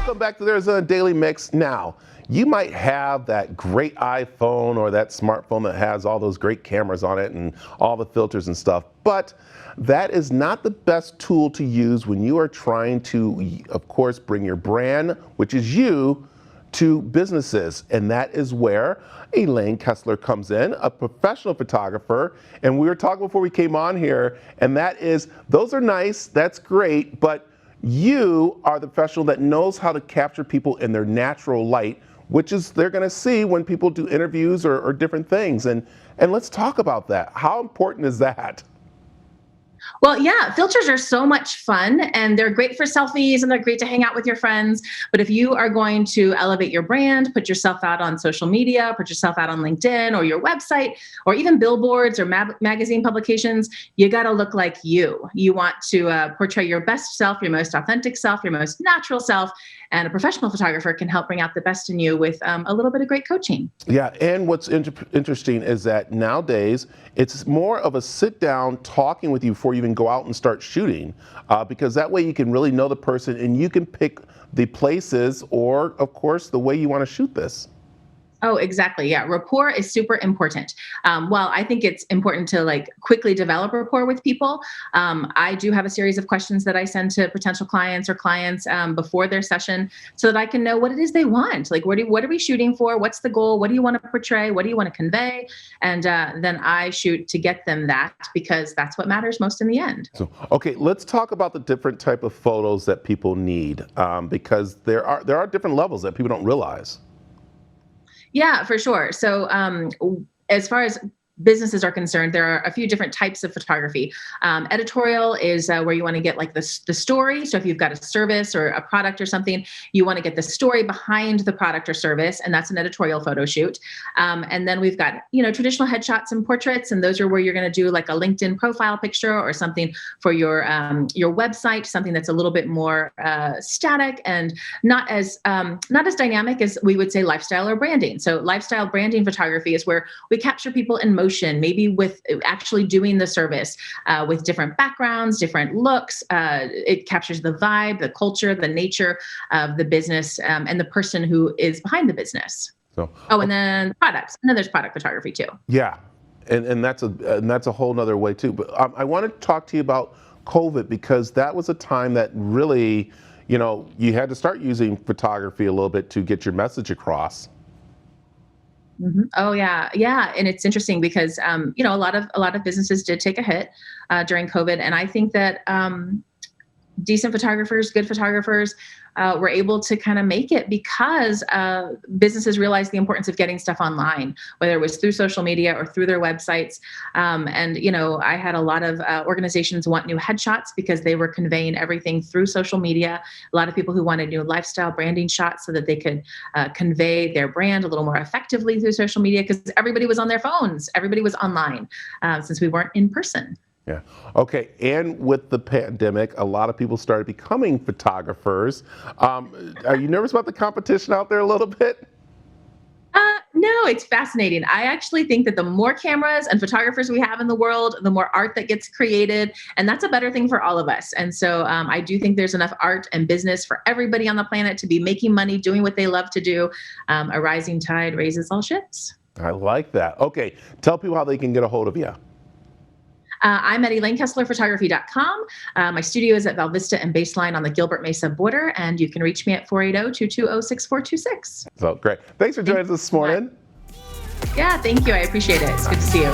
Welcome back to the Arizona Daily Mix. Now, you might have that great iPhone or that smartphone that has all those great cameras on it and all the filters and stuff, but that is not the best tool to use when you are trying to, of course, bring your brand, which is you, to businesses. And that is where Elaine Kessler comes in, a professional photographer. And we were talking before we came on here, and that is, those are nice, that's great, but you are the professional that knows how to capture people in their natural light, which is they're going to see when people do interviews or different things. And let's talk about that. How important is that? Well, yeah, filters are so much fun and they're great for selfies and they're great to hang out with your friends. But if you are going to elevate your brand, put yourself out on social media, put yourself out on LinkedIn or your website, or even billboards or magazine publications, you got to look like you. You want to portray your best self, your most authentic self, your most natural self. And a professional photographer can help bring out the best in you with a little bit of great coaching. Yeah, and what's interesting is that nowadays it's more of a sit down talking with you before you even go out and start shooting, because that way you can really know the person and you can pick the places or, of course, the way you want to shoot this. Oh, exactly. Yeah. Rapport is super important. Well, I think it's important to quickly develop rapport with people. I do have a series of questions that I send to potential clients or clients before their session so that I can know what it is they want. Like, what are we shooting for? What's the goal? What do you want to portray? What do you want to convey? And then I shoot to get them that, because that's what matters most in the end. So, okay, let's talk about the different type of photos that people need, because there are different levels that people don't realize. Yeah, for sure. So as far as businesses are concerned, there are a few different types of photography. Editorial is where you want to get the story. So if you've got a service or a product or something, you want to get the story behind the product or service, and that's an editorial photo shoot. And then we've got, traditional headshots and portraits, and those are where you're going to do like a LinkedIn profile picture or something for your website, something that's a little bit more static and not as dynamic as we would say lifestyle or branding. So lifestyle branding photography is where we capture people in motion, maybe with actually doing the service with different backgrounds, different looks. It captures the vibe, the culture, the nature of the business, and the person who is behind the business. So, and then products. And then there's product photography too. Yeah, and that's a whole nother way too. But I want to talk to you about COVID, because that was a time that really, you had to start using photography a little bit to get your message across. Mm-hmm. Oh yeah. Yeah. And it's interesting because, a lot of businesses did take a hit during COVID. And I think that decent photographers, good photographers were able to kind of make it because businesses realized the importance of getting stuff online, whether it was through social media or through their websites. And I had a lot of organizations want new headshots because they were conveying everything through social media. A lot of people who wanted new lifestyle branding shots so that they could convey their brand a little more effectively through social media, because everybody was on their phones. Everybody was online since we weren't in person. Yeah. Okay. And with the pandemic, a lot of people started becoming photographers. Are you nervous about the competition out there a little bit? No, it's fascinating. I actually think that the more cameras and photographers we have in the world, the more art that gets created. And that's a better thing for all of us. And so I do think there's enough art and business for everybody on the planet to be making money, doing what they love to do. A rising tide raises all ships. I like that. Okay. Tell people how they can get a hold of you. I'm at ElaineKesslerPhotography.com. My studio is at Val Vista and Baseline on the Gilbert Mesa border, and you can reach me at 480-220-6426. So great. Thanks for joining us this morning. Yeah, thank you. I appreciate it. It's good to see you.